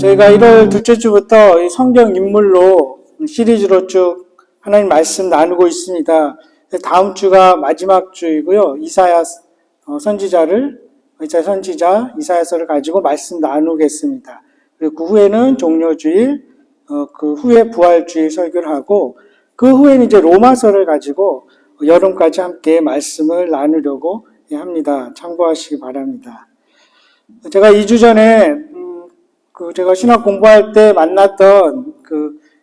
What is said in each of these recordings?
저희가 1월 둘째 주부터 이 성경 인물로 시리즈로 쭉 하나님 말씀 나누고 있습니다. 다음 주가 마지막 주이고요. 이사야 선지자 이사야서를 가지고 말씀 나누겠습니다. 그리고 그 후에는 종료주일, 그 후에 부활주일 설교를 하고 그 후에는 이제 로마서를 가지고 여름까지 함께 말씀을 나누려고 합니다. 참고하시기 바랍니다. 제가 2주 전에 제가 신학 공부할 때 만났던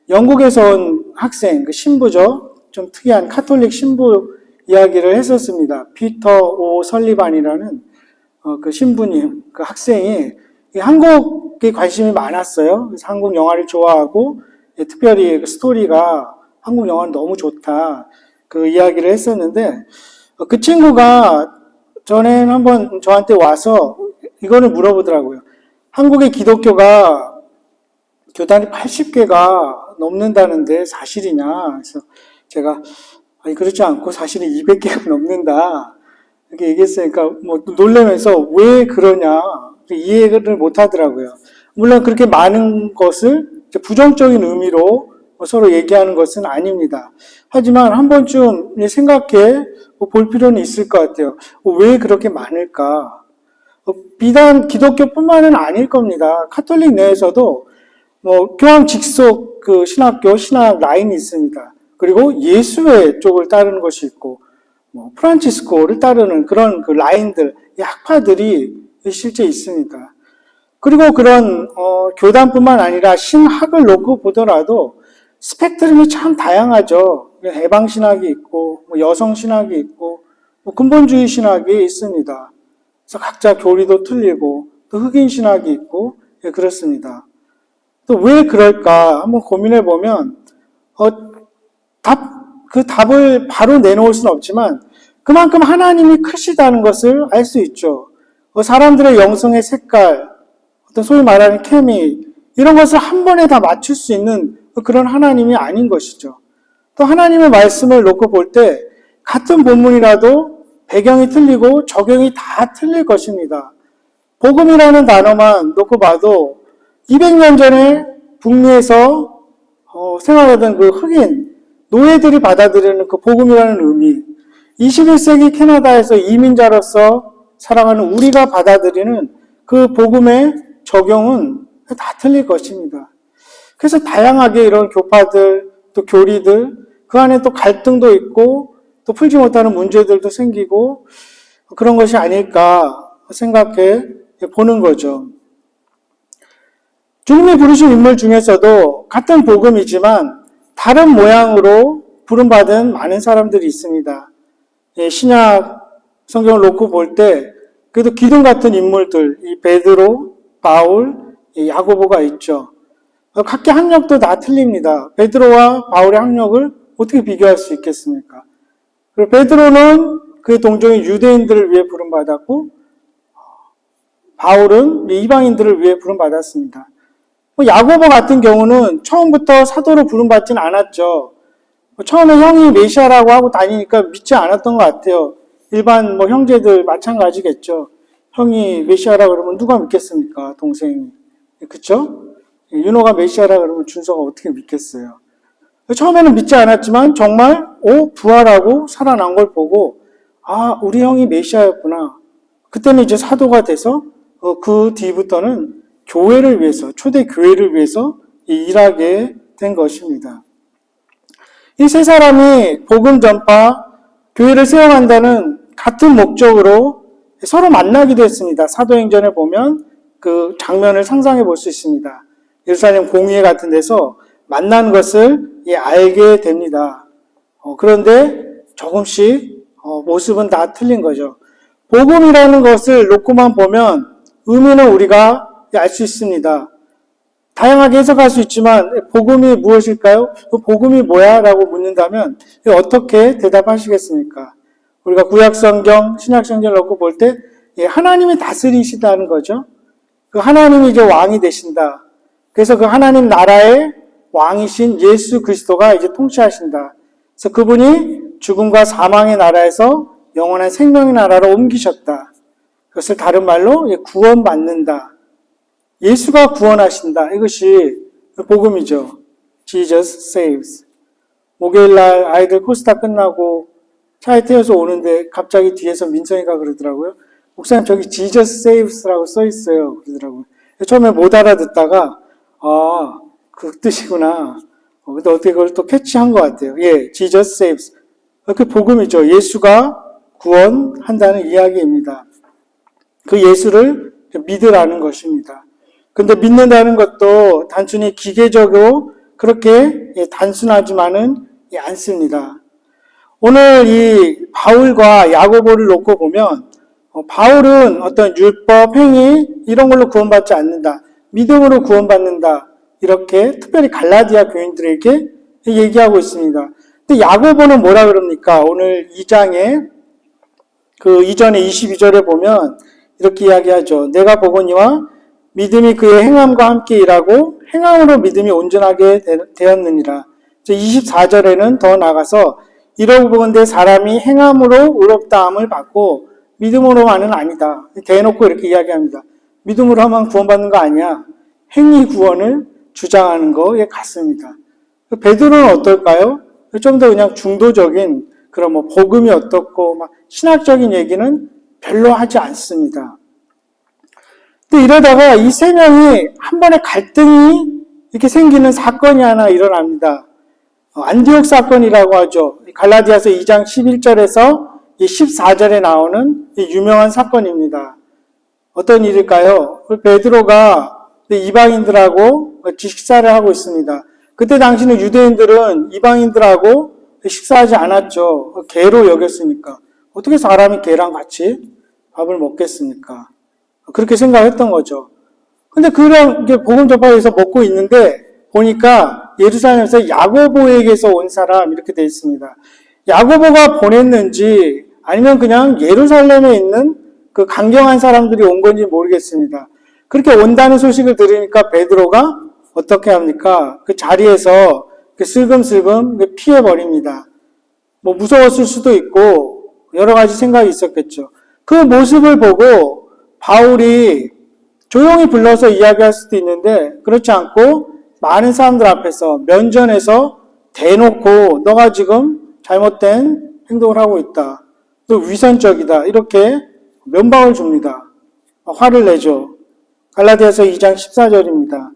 영국에서 온 학생, 신부죠. 좀 특이한 카톨릭 신부 이야기를 했었습니다. 피터 오 설리반이라는 신부님, 학생이 한국에 관심이 많았어요. 그래서 한국 영화를 좋아하고 특별히 스토리가 한국 영화는 너무 좋다. 그 이야기를 했었는데 그 친구가 전에 한번 저한테 와서 이거를 물어보더라고요. 한국의 기독교가 교단이 80개가 넘는다는데 사실이냐? 그래서 제가 아니 그렇지 않고 사실은 200개가 넘는다 이렇게 얘기했으니까 놀라면서 왜 그러냐 이해를 못 하더라고요. 물론 그렇게 많은 것을 부정적인 의미로 서로 얘기하는 것은 아닙니다. 하지만 한 번쯤 생각해 볼 필요는 있을 것 같아요. 왜 그렇게 많을까? 비단 기독교뿐만은 아닐 겁니다. 카톨릭 내에서도 교황 직속 신학 라인이 있습니다. 그리고 예수회 쪽을 따르는 것이 있고, 프란치스코를 따르는 그런 라인들, 학파들이 실제 있습니다. 그리고 그런 교단뿐만 아니라 신학을 놓고 보더라도 스펙트럼이 참 다양하죠. 해방신학이 있고, 여성신학이 있고, 근본주의 신학이 있습니다. 그래서 각자 교리도 틀리고, 또 흑인신학이 있고, 그렇습니다. 또 왜 그럴까 한번 고민해 보면, 그 답을 바로 내놓을 수는 없지만, 그만큼 하나님이 크시다는 것을 알 수 있죠. 사람들의 영성의 색깔, 어떤 소위 말하는 케미, 이런 것을 한 번에 다 맞출 수 있는 그런 하나님이 아닌 것이죠. 또 하나님의 말씀을 놓고 볼 때 같은 본문이라도 배경이 틀리고 적용이 다 틀릴 것입니다. 복음이라는 단어만 놓고 봐도 200년 전에 북미에서 생활하던 그 흑인 노예들이 받아들이는 그 복음이라는 의미, 21세기 캐나다에서 이민자로서 살아가는 우리가 받아들이는 그 복음의 적용은 다 틀릴 것입니다. 그래서 다양하게 이런 교파들, 또 교리들, 그 안에 또 갈등도 있고, 또 풀지 못하는 문제들도 생기고, 그런 것이 아닐까 생각해 보는 거죠. 주님이 부르신 인물 중에서도 같은 복음이지만 다른 모양으로 부름받은 많은 사람들이 있습니다. 신약 성경을 놓고 볼 때, 그래도 기둥 같은 인물들, 이 베드로, 바울, 야고보가 있죠. 각기 학력도 다 틀립니다. 베드로와 바울의 학력을 어떻게 비교할 수 있겠습니까? 그리고 베드로는 그의 동족인 유대인들을 위해 부름받았고, 바울은 이방인들을 위해 부름받았습니다. 야고보 같은 경우는 처음부터 사도로 부름받지는 않았죠. 처음에 형이 메시아라고 하고 다니니까 믿지 않았던 것 같아요. 일반 형제들 마찬가지겠죠. 형이 메시아라 그러면 누가 믿겠습니까? 동생이. 그쵸? 윤호가 메시아라 그러면 준서가 어떻게 믿겠어요? 처음에는 믿지 않았지만 정말 부활하고 살아난 걸 보고 우리 형이 메시아였구나. 그때는 이제 사도가 돼서 그 뒤부터는 교회를 위해서, 초대 교회를 위해서 일하게 된 것입니다. 이 세 사람이 복음 전파, 교회를 세워간다는 같은 목적으로 서로 만나기도 했습니다. 사도행전에 보면 그 장면을 상상해 볼 수 있습니다. 예루살렘 공회 같은 데서 만나는 것을 알게 됩니다. 그런데 조금씩 모습은 다 틀린 거죠. 복음이라는 것을 놓고만 보면 의미는 우리가 알 수 있습니다. 다양하게 해석할 수 있지만 복음이 무엇일까요? 그 복음이 뭐야? 라고 묻는다면 어떻게 대답하시겠습니까? 우리가 구약성경, 신약성경을 놓고 볼 때 하나님이 다스리시다는 거죠. 그 하나님이 이제 왕이 되신다. 그래서 그 하나님 나라의 왕이신 예수 그리스도가 이제 통치하신다. 그래서 그분이 죽음과 사망의 나라에서 영원한 생명의 나라로 옮기셨다. 그것을 다른 말로 구원받는다. 예수가 구원하신다. 이것이 복음이죠. Jesus saves. 목요일날 아이들 코스타 끝나고 차에 태워서 오는데 갑자기 뒤에서 민성이가 그러더라고요. 목사님 저기 Jesus saves라고 써 있어요. 그러더라고요. 처음에 못 알아듣다가 그 뜻이구나. 근데 어떻게 그걸 또 캐치한 것 같아요. 예, Jesus saves. 그 복음이죠. 예수가 구원한다는 이야기입니다. 그 예수를 믿으라는 것입니다. 근데 믿는다는 것도 단순히 기계적으로 그렇게 단순하지만은 않습니다. 오늘 이 바울과 야고보를 놓고 보면 바울은 어떤 율법, 행위 이런 걸로 구원받지 않는다. 믿음으로 구원받는다. 이렇게 특별히 갈라디아 교인들에게 얘기하고 있습니다. 근데 야고보는 뭐라 그럽니까? 오늘 2장에 그 이전에 22절에 보면 이렇게 이야기하죠. 내가 보거니와 믿음이 그의 행함과 함께 일하고 행함으로 믿음이 온전하게 되었느니라. 24절에는 더 나가서 이러고 보건대 사람이 행함으로 의롭다함을 받고 믿음으로만은 아니다. 대놓고 이렇게 이야기합니다. 믿음으로 하면 구원받는 거 아니야. 행위 구원을 주장하는 거에 같습니다. 베드로는 어떨까요? 좀 더 그냥 중도적인 그런 복음이 어떻고 막 신학적인 얘기는 별로 하지 않습니다. 근데 이러다가 이 세 명이 한 번에 갈등이 이렇게 생기는 사건이 하나 일어납니다. 안디옥 사건이라고 하죠. 갈라디아서 2장 11절에서 14절에 나오는 유명한 사건입니다. 어떤 일일까요? 베드로가 이방인들하고 식사를 하고 있습니다. 그때 당시는 유대인들은 이방인들하고 식사하지 않았죠. 개로 여겼으니까. 어떻게 사람이 개랑 같이 밥을 먹겠습니까? 그렇게 생각했던 거죠. 근데 그냥 복음 전파를 해서 먹고 있는데 보니까 예루살렘에서 야고보에게서 온 사람 이렇게 되어 있습니다. 야고보가 보냈는지 아니면 그냥 예루살렘에 있는 그 강경한 사람들이 온 건지 모르겠습니다. 그렇게 온다는 소식을 들으니까 베드로가 어떻게 합니까? 그 자리에서 슬금슬금 피해버립니다. 무서웠을 수도 있고 여러 가지 생각이 있었겠죠. 그 모습을 보고 바울이 조용히 불러서 이야기할 수도 있는데 그렇지 않고 많은 사람들 앞에서 면전에서 대놓고 너가 지금 잘못된 행동을 하고 있다. 또 위선적이다. 이렇게 면박을 줍니다. 화를 내죠. 갈라디아서 2장 14절입니다.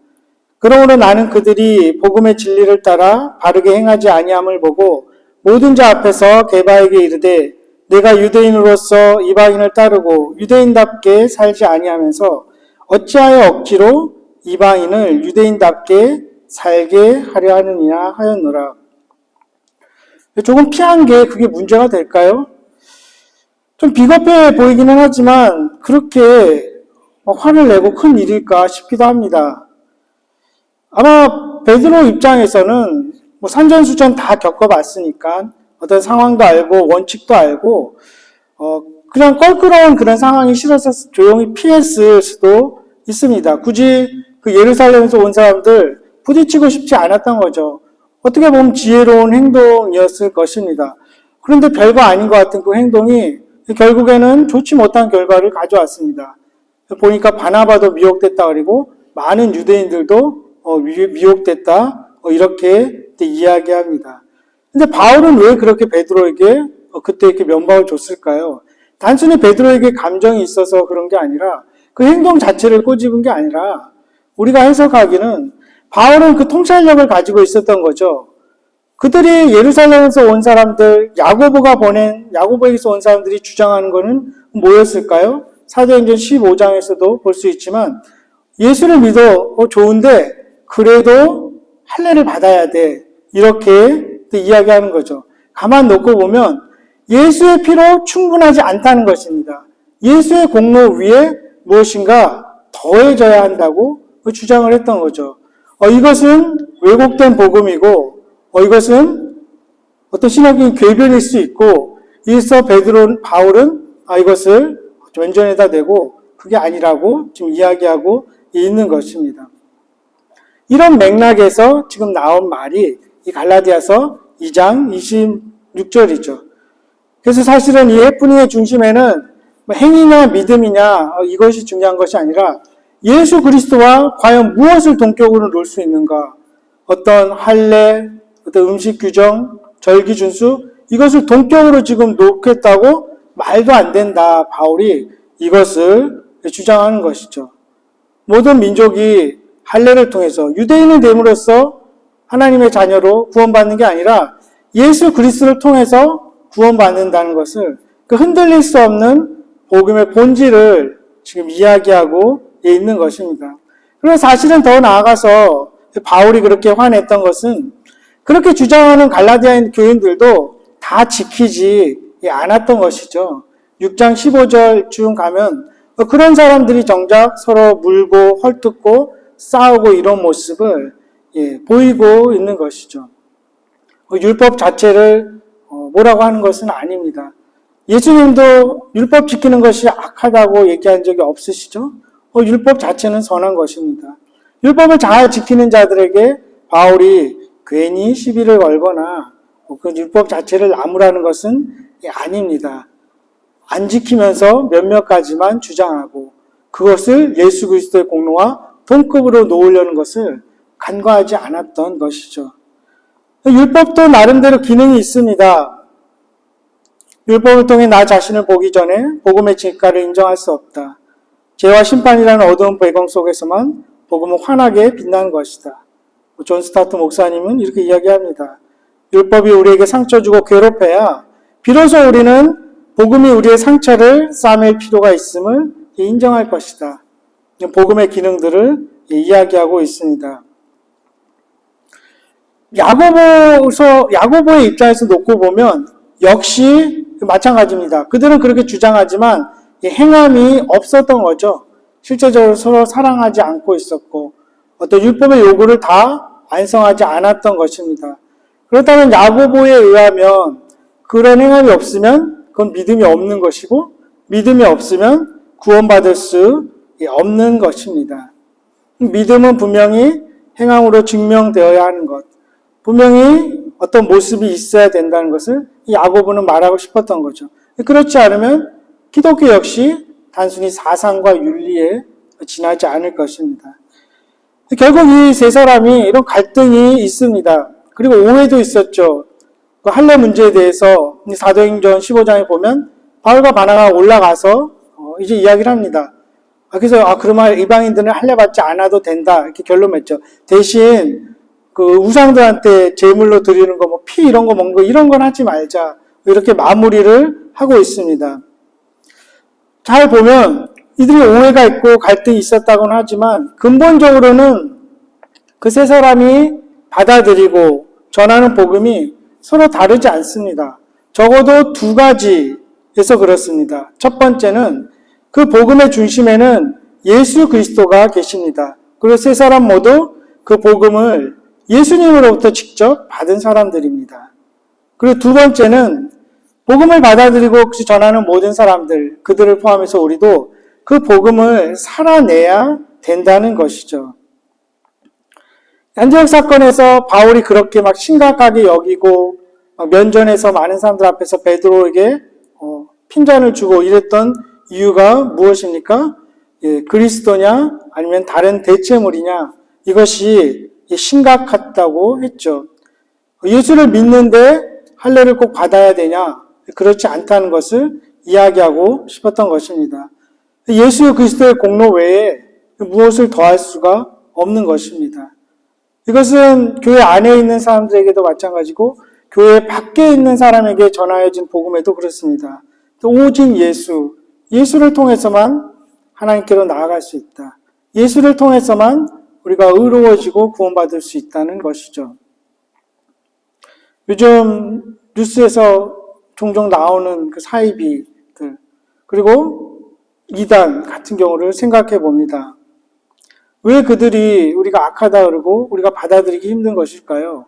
그러므로 나는 그들이 복음의 진리를 따라 바르게 행하지 아니함을 보고 모든 자 앞에서 게바에게 이르되 내가 유대인으로서 이방인을 따르고 유대인답게 살지 아니하면서 어찌하여 억지로 이방인을 유대인답게 살게 하려 하느냐 하였노라. 조금 피한 게 그게 문제가 될까요? 좀 비겁해 보이기는 하지만 그렇게 화를 내고 큰 일일까 싶기도 합니다. 아마 베드로 입장에서는 산전수전 다 겪어봤으니까 어떤 상황도 알고 원칙도 알고 그냥 껄끄러운 그런 상황이 싫어서 조용히 피했을 수도 있습니다. 굳이 그 예루살렘에서 온 사람들 부딪히고 싶지 않았던 거죠. 어떻게 보면 지혜로운 행동이었을 것입니다. 그런데 별거 아닌 것 같은 그 행동이 결국에는 좋지 못한 결과를 가져왔습니다. 보니까 바나바도 미혹됐다 그리고 많은 유대인들도 미혹됐다 이렇게 이야기합니다. 근데 바울은 왜 그렇게 베드로에게 그때 이렇게 면박을 줬을까요? 단순히 베드로에게 감정이 있어서 그런 게 아니라 그 행동 자체를 꼬집은 게 아니라 우리가 해석하기는 바울은 그 통찰력을 가지고 있었던 거죠. 그들이 예루살렘에서 온 사람들, 야고보에게서 온 사람들이 주장하는 것은 뭐였을까요? 사도행전 15장에서도 볼 수 있지만 예수를 믿어 좋은데 그래도 할례를 받아야 돼. 이렇게 이야기하는 거죠. 가만 놓고 보면 예수의 피로 충분하지 않다는 것입니다. 예수의 공로 위에 무엇인가 더해져야 한다고 주장을 했던 거죠. 이것은 왜곡된 복음이고 이것은 어떤 신학적인 궤변일 수 있고 이래서 바울은 이것을 왼전에다 대고 그게 아니라고 지금 이야기하고 있는 것입니다. 이런 맥락에서 지금 나온 말이 이 갈라디아서 2장 26절이죠. 그래서 사실은 이 해프닝의 중심에는 행위냐 믿음이냐 이것이 중요한 것이 아니라 예수 그리스도와 과연 무엇을 동격으로 놓을 수 있는가? 어떤 할례, 어떤 음식 규정, 절기 준수 이것을 동격으로 지금 놓겠다고 말도 안 된다. 바울이 이것을 주장하는 것이죠. 모든 민족이 할례를 통해서 유대인의 됨으로써 하나님의 자녀로 구원받는 게 아니라 예수 그리스도를 통해서 구원받는다는 것을 그 흔들릴 수 없는 복음의 본질을 지금 이야기하고 있는 것입니다. 그리고 사실은 더 나아가서 바울이 그렇게 화냈던 것은 그렇게 주장하는 갈라디아인 교인들도 다 지키지 않았던 것이죠. 6장 15절쯤 가면 그런 사람들이 정작 서로 물고 헐뜯고 싸우고 이런 모습을 보이고 있는 것이죠. 율법 자체를 뭐라고 하는 것은 아닙니다. 예수님도 율법 지키는 것이 악하다고 얘기한 적이 없으시죠? 율법 자체는 선한 것입니다. 율법을 잘 지키는 자들에게 바울이 괜히 시비를 걸거나 그 율법 자체를 나무라는 것은 아닙니다. 안 지키면서 몇몇 가지만 주장하고 그것을 예수 그리스도의 공로와 동급으로 놓으려는 것을 간과하지 않았던 것이죠. 율법도 나름대로 기능이 있습니다. 율법을 통해 나 자신을 보기 전에 복음의 진가를 인정할 수 없다. 죄와 심판이라는 어두운 배경 속에서만 복음은 환하게 빛나는 것이다. 존 스타트 목사님은 이렇게 이야기합니다. 율법이 우리에게 상처 주고 괴롭혀야 비로소 우리는 복음이 우리의 상처를 싸맬 필요가 있음을 인정할 것이다. 복음의 기능들을 이야기하고 있습니다. 야고보의 입장에서 놓고 보면 역시 마찬가지입니다. 그들은 그렇게 주장하지만 행함이 없었던 거죠. 실제적으로 서로 사랑하지 않고 있었고 어떤 율법의 요구를 다 완성하지 않았던 것입니다. 그렇다면 야고보에 의하면 그런 행함이 없으면 그건 믿음이 없는 것이고 믿음이 없으면 구원받을 수 없는 것입니다. 믿음은 분명히 행함으로 증명되어야 하는 것, 분명히 어떤 모습이 있어야 된다는 것을 야고보는 말하고 싶었던 거죠. 그렇지 않으면 기독교 역시 단순히 사상과 윤리에 지나지 않을 것입니다. 결국 이 세 사람이 이런 갈등이 있습니다. 그리고 오해도 있었죠. 그 할례 문제에 대해서 사도행전 15장에 보면 바울과 바나바가 올라가서 이제 이야기를 합니다. 그래서 그러면 이방인들은 할례 받지 않아도 된다 이렇게 결론 맺죠. 대신 그 우상들한테 제물로 드리는 거, 뭐 피 이런 거 먹는 거 이런 건 하지 말자 이렇게 마무리를 하고 있습니다. 잘 보면 이들이 오해가 있고 갈등이 있었다고는 하지만 근본적으로는 그 세 사람이 받아들이고 전하는 복음이 서로 다르지 않습니다. 적어도 두 가지에서 그렇습니다. 첫 번째는 그 복음의 중심에는 예수 그리스도가 계십니다. 그리고 세 사람 모두 그 복음을 예수님으로부터 직접 받은 사람들입니다. 그리고 두 번째는 복음을 받아들이고 혹시 전하는 모든 사람들, 그들을 포함해서 우리도 그 복음을 살아내야 된다는 것이죠. 안디옥 사건에서 바울이 그렇게 막 심각하게 여기고 면전에서 많은 사람들 앞에서 베드로에게 핀잔을 주고 이랬던 이유가 무엇입니까? 그리스도냐 아니면 다른 대체물이냐 이것이 심각하다고 했죠. 예수를 믿는데 할례를 꼭 받아야 되냐? 그렇지 않다는 것을 이야기하고 싶었던 것입니다. 예수 그리스도의 공로 외에 무엇을 더할 수가 없는 것입니다. 이것은 교회 안에 있는 사람들에게도 마찬가지고 교회 밖에 있는 사람에게 전하여진 복음에도 그렇습니다. 오직 예수를 통해서만 하나님께로 나아갈 수 있다. 예수를 통해서만 우리가 의로워지고 구원받을 수 있다는 것이죠. 요즘 뉴스에서 종종 나오는 그 사이비들 그리고 이단 같은 경우를 생각해 봅니다. 왜 그들이 우리가 악하다 그러고 우리가 받아들이기 힘든 것일까요?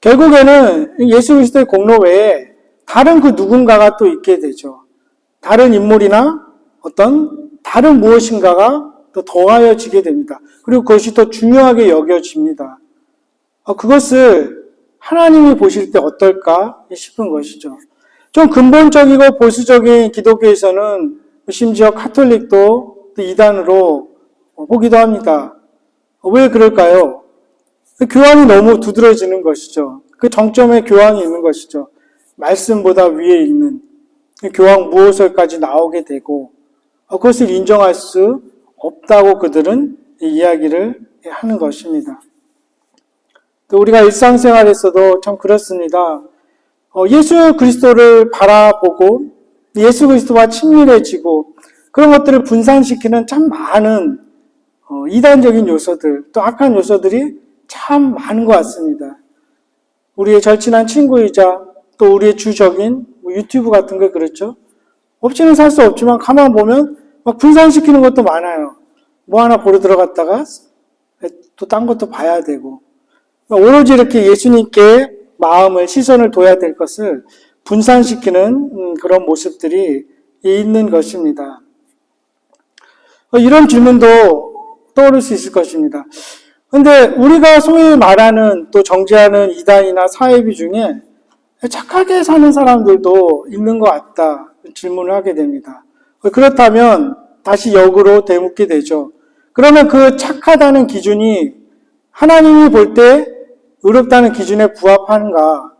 결국에는 예수 그리스도의 공로 외에 다른 그 누군가가 또 있게 되죠. 다른 인물이나 어떤 다른 무엇인가가 더 더하여지게 됩니다. 그리고 그것이 더 중요하게 여겨집니다. 그것을 하나님이 보실 때 어떨까 싶은 것이죠. 좀 근본적이고 보수적인 기독교에서는 심지어 카톨릭도 이단으로 보기도 합니다. 왜 그럴까요? 교황이 너무 두드러지는 것이죠. 그 정점에 교황이 있는 것이죠. 말씀보다 위에 있는 교황 무호설까지 나오게 되고 그것을 인정할 수 없다고 그들은 이야기를 하는 것입니다. 또 우리가 일상생활에서도 참 그렇습니다. 예수 그리스도를 바라보고 예수 그리스도와 친밀해지고 그런 것들을 분산시키는 참 많은 이단적인 요소들, 또 악한 요소들이 참 많은 것 같습니다. 우리의 절친한 친구이자 또 우리의 주적인 유튜브 같은 거 그렇죠. 없이는 살 수 없지만 가만 보면 막 분산시키는 것도 많아요. 뭐 하나 보러 들어갔다가 또 딴 것도 봐야 되고 오로지 이렇게 예수님께 마음을 시선을 둬야 될 것을 분산시키는 그런 모습들이 있는 것입니다. 이런 질문도 떠오를 수 있을 것입니다. 근데 우리가 소위 말하는 또 정죄하는 이단이나 사회비 중에 착하게 사는 사람들도 있는 것 같다 질문을 하게 됩니다. 그렇다면 다시 역으로 되묻게 되죠. 그러면 그 착하다는 기준이 하나님이 볼 때 의롭다는 기준에 부합하는가?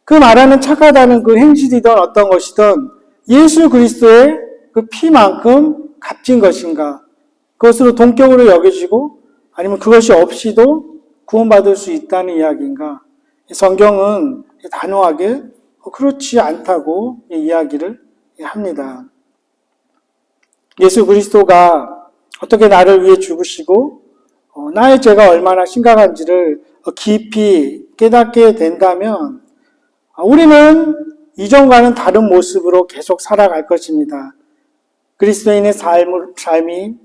그 말하는 착하다는 그 행실이든 어떤 것이든 예수 그리스도의 그 피만큼 값진 것인가? 그것으로 동격으로 여겨지고 아니면 그것이 없이도 구원받을 수 있다는 이야기인가? 성경은 단호하게 그렇지 않다고 이야기를 합니다. 예수 그리스도가 어떻게 나를 위해 죽으시고 나의 죄가 얼마나 심각한지를 깊이 깨닫게 된다면 우리는 이전과는 다른 모습으로 계속 살아갈 것입니다. 그리스도인의 삶이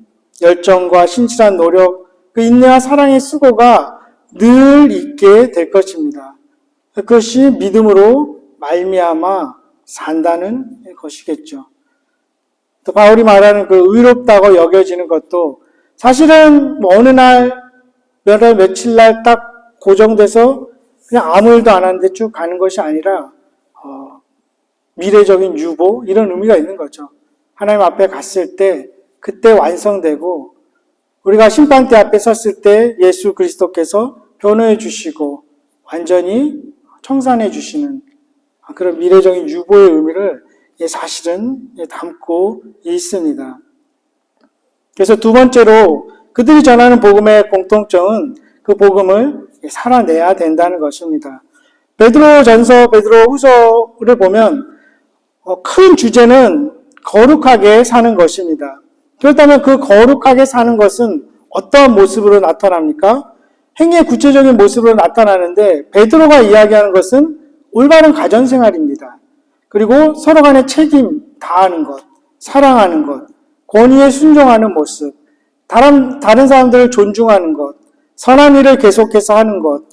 열정과 신실한 노력, 그 인내와 사랑의 수고가 늘 있게 될 것입니다. 그것이 믿음으로 말미암아 산다는 것이겠죠. 또 바울이 말하는 그 의롭다고 여겨지는 것도 사실은 어느 날, 몇 월, 며칠 날 딱 고정돼서 그냥 아무 일도 안 하는데 쭉 가는 것이 아니라 미래적인 유보 이런 의미가 있는 거죠. 하나님 앞에 갔을 때 그때 완성되고 우리가 심판대 앞에 섰을 때 예수 그리스도께서 변호해 주시고 완전히 청산해 주시는 그런 미래적인 유보의 의미를 사실은 담고 있습니다. 그래서 두 번째로 그들이 전하는 복음의 공통점은 그 복음을 살아내야 된다는 것입니다. 베드로전서, 베드로후서를 보면 큰 주제는 거룩하게 사는 것입니다. 그렇다면 그 거룩하게 사는 것은 어떠한 모습으로 나타납니까? 행위의 구체적인 모습으로 나타나는데 베드로가 이야기하는 것은 올바른 가정생활입니다. 그리고 서로 간에 책임 다하는 것, 사랑하는 것, 권위에 순종하는 모습, 다른 사람들을 존중하는 것, 선한 일을 계속해서 하는 것,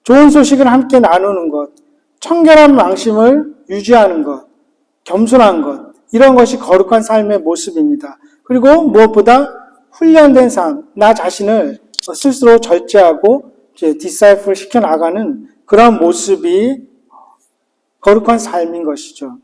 좋은 소식을 함께 나누는 것, 청결한 망심을 유지하는 것, 겸손한 것, 이런 것이 거룩한 삶의 모습입니다. 그리고 무엇보다 훈련된 삶, 나 자신을 스스로 절제하고 디사이플 시켜나가는 그런 모습이 거룩한 삶인 것이죠.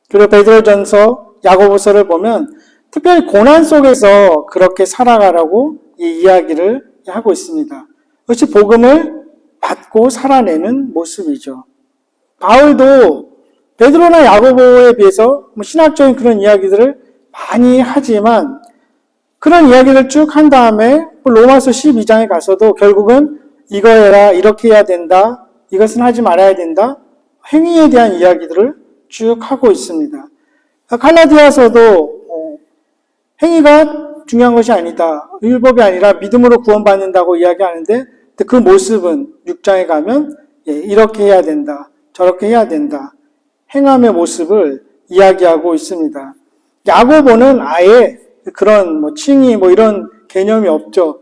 그리고 베드로전서, 야고보서를 보면 특별히 고난 속에서 그렇게 살아가라고 이 이야기를 하고 있습니다. 그것이 복음을 받고 살아내는 모습이죠. 바울도 베드로나 야고보에 비해서 신학적인 그런 이야기들을 많이 하지만 그런 이야기를 쭉 한 다음에 로마서 12장에 가서도 결국은 이거 해라, 이렇게 해야 된다, 이것은 하지 말아야 된다, 행위에 대한 이야기들을 쭉 하고 있습니다. 갈라디아서도 행위가 중요한 것이 아니다, 율법이 아니라 믿음으로 구원받는다고 이야기하는데 그 모습은 6장에 가면 이렇게 해야 된다, 저렇게 해야 된다, 행함의 모습을 이야기하고 있습니다. 야고보는 아예 그런 칭의 이런 개념이 없죠.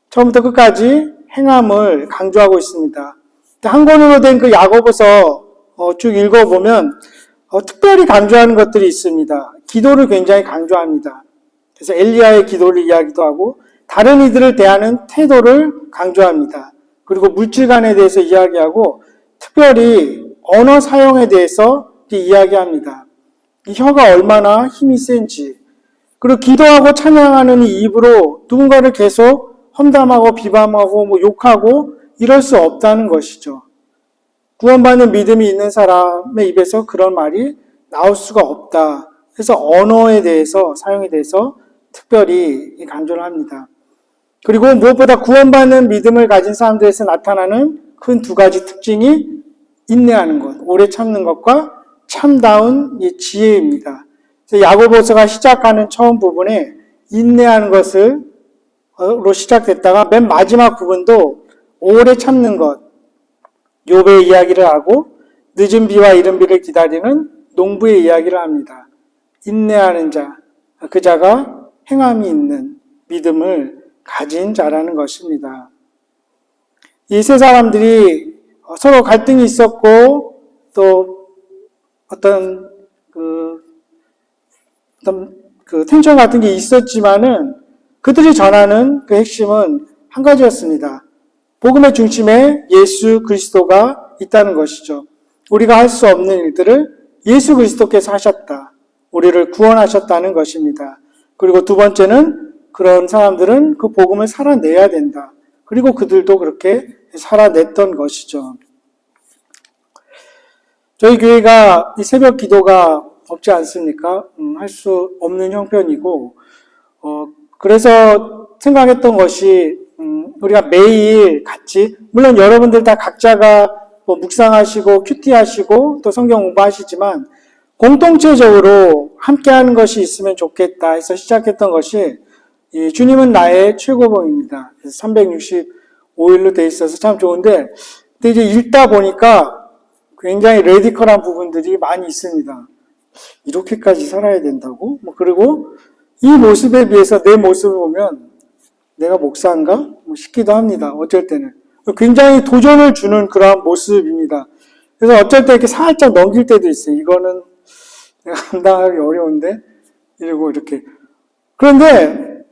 처음부터 끝까지 행함을 강조하고 있습니다. 한 권으로 된 그 야고보서 쭉 읽어보면 특별히 강조하는 것들이 있습니다. 기도를 굉장히 강조합니다. 그래서 엘리야의 기도를 이야기도 하고 다른 이들을 대하는 태도를 강조합니다. 그리고 물질관에 대해서 이야기하고 특별히 언어 사용에 대해서 이야기합니다. 이 혀가 얼마나 힘이 센지, 그리고 기도하고 찬양하는 이 입으로 누군가를 계속 험담하고 비방하고 욕하고 이럴 수 없다는 것이죠. 구원받는 믿음이 있는 사람의 입에서 그런 말이 나올 수가 없다. 그래서 언어에 대해서, 사용에 대해서 특별히 강조를 합니다. 그리고 무엇보다 구원받는 믿음을 가진 사람들에서 나타나는 큰 두 가지 특징이 인내하는 것, 오래 참는 것과 참다운 지혜입니다. 야고보서가 시작하는 처음 부분에 인내하는 것으로 시작됐다가 맨 마지막 부분도 오래 참는 것, 욥의 이야기를 하고 늦은 비와 이른 비를 기다리는 농부의 이야기를 합니다. 인내하는 자, 그 자가 행함이 있는 믿음을 가진 자라는 것입니다. 이 세 사람들이 서로 갈등이 있었고 또 어떤 텐션 같은 게 있었지만은 그들이 전하는 그 핵심은 한 가지였습니다. 복음의 중심에 예수 그리스도가 있다는 것이죠. 우리가 할 수 없는 일들을 예수 그리스도께서 하셨다. 우리를 구원하셨다는 것입니다. 그리고 두 번째는 그런 사람들은 그 복음을 살아내야 된다. 그리고 그들도 그렇게 살아냈던 것이죠. 저희 교회가 이 새벽 기도가 없지 않습니까? 할 수 없는 형편이고, 그래서 생각했던 것이, 우리가 매일 같이, 물론 여러분들 다 각자가 묵상하시고, 큐티하시고, 또 성경 공부하시지만, 공동체적으로 함께하는 것이 있으면 좋겠다 해서 시작했던 것이, 주님은 나의 최고봉입니다. 365일로 돼 있어서 참 좋은데, 근데 이제 읽다 보니까 굉장히 레디컬한 부분들이 많이 있습니다. 이렇게까지 살아야 된다고? 그리고 이 모습에 비해서 내 모습을 보면 내가 목사인가? 싶기도 합니다. 어쩔 때는. 굉장히 도전을 주는 그런 모습입니다. 그래서 어쩔 때 이렇게 살짝 넘길 때도 있어요. 이거는 내가 감당하기 어려운데? 이러고 이렇게. 그런데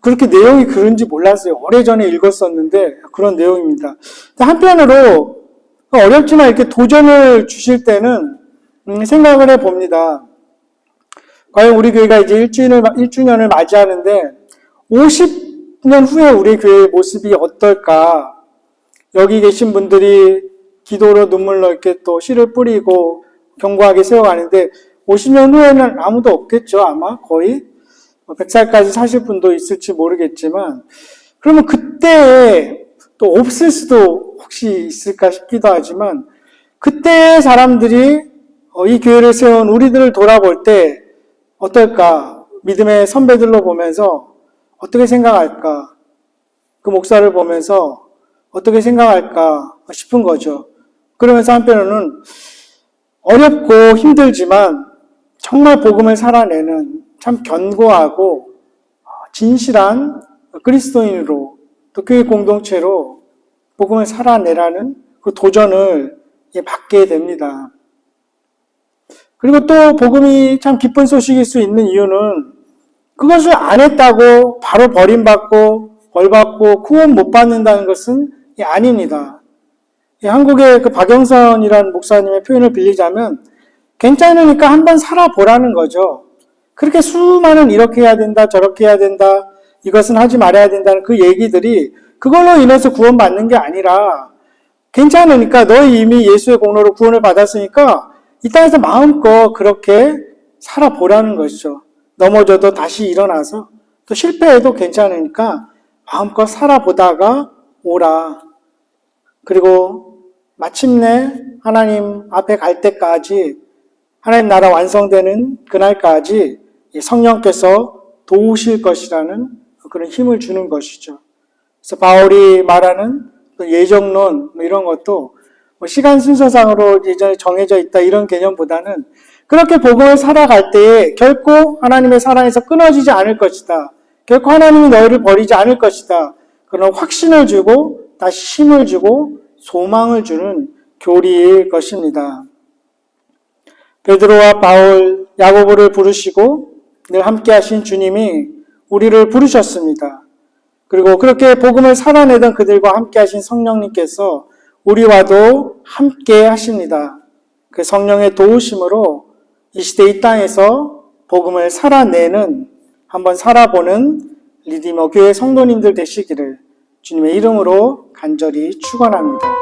그렇게 내용이 그런지 몰랐어요. 오래전에 읽었었는데 그런 내용입니다. 한편으로 어렵지만 이렇게 도전을 주실 때는 생각을 해봅니다. 과연 우리 교회가 이제 1주년을 맞이하는데 50년 후에 우리 교회의 모습이 어떨까? 여기 계신 분들이 기도로 눈물로 이렇게 또 씨를 뿌리고 견고하게 세워가는데 50년 후에는 아무도 없겠죠. 아마 거의 100살까지 사실 분도 있을지 모르겠지만 그러면 그때 또 없을 수도 혹시 있을까 싶기도 하지만 그때 사람들이 이 교회를 세운 우리들을 돌아볼 때 어떨까? 믿음의 선배들로 보면서 어떻게 생각할까? 그 목사를 보면서 어떻게 생각할까 싶은 거죠. 그러면서 한편으로는 어렵고 힘들지만 정말 복음을 살아내는 참 견고하고 진실한 그리스도인으로 또 교회 공동체로 복음을 살아내라는 그 도전을 받게 됩니다. 그리고 또 복음이 참 기쁜 소식일 수 있는 이유는 그것을 안 했다고 바로 버림받고 벌받고 구원 못 받는다는 것은 아닙니다. 한국의 그 박영선이라는 목사님의 표현을 빌리자면 괜찮으니까 한번 살아보라는 거죠. 그렇게 수많은 이렇게 해야 된다 저렇게 해야 된다 이것은 하지 말아야 된다는 그 얘기들이 그걸로 인해서 구원받는 게 아니라 괜찮으니까 너희 이미 예수의 공로로 구원을 받았으니까 이 땅에서 마음껏 그렇게 살아보라는 것이죠. 넘어져도 다시 일어나서 또 실패해도 괜찮으니까 마음껏 살아보다가 오라. 그리고 마침내 하나님 앞에 갈 때까지 하나님 나라 완성되는 그날까지 성령께서 도우실 것이라는 그런 힘을 주는 것이죠. 그래서 바울이 말하는 예정론 이런 것도 시간 순서상으로 예전에 정해져 있다 이런 개념보다는 그렇게 복음을 살아갈 때에 결코 하나님의 사랑에서 끊어지지 않을 것이다. 결코 하나님이 너희를 버리지 않을 것이다. 그런 확신을 주고 다시 힘을 주고 소망을 주는 교리일 것입니다. 베드로와 바울, 야고보를 부르시고 늘 함께 하신 주님이 우리를 부르셨습니다. 그리고 그렇게 복음을 살아내던 그들과 함께 하신 성령님께서 우리와도 함께 하십니다. 그 성령의 도우심으로 이 시대 이 땅에서 복음을 살아내는 한번 살아보는 리디머 교회 성도님들 되시기를 주님의 이름으로 간절히 축원합니다.